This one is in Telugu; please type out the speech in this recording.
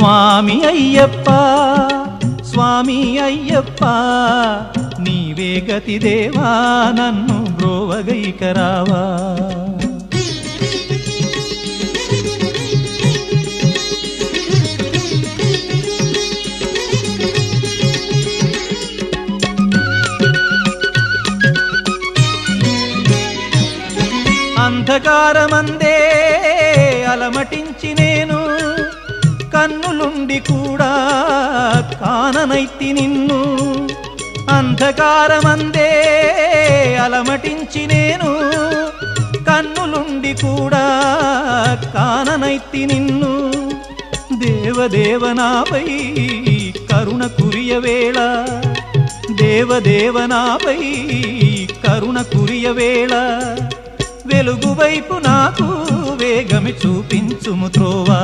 స్వామి అయ్యప్ప స్వామి అయ్యప్ప నీవే గతి దేవా నన్ను బ్రోవగైకరావా అంధకారమందే అలమటించి నేను కన్నులుండి కూడా కాననైతి నిన్ను అంధకారమందే అలమటించి నేను కన్నులుండి కూడా కాననైతి నిన్ను దేవదేవనాపై కరుణ కురియవేళ దేవదేవనాపై కరుణ కురియవేళ వెలుగు వైపు నాకు వేగమి చూపించుము త్రోవా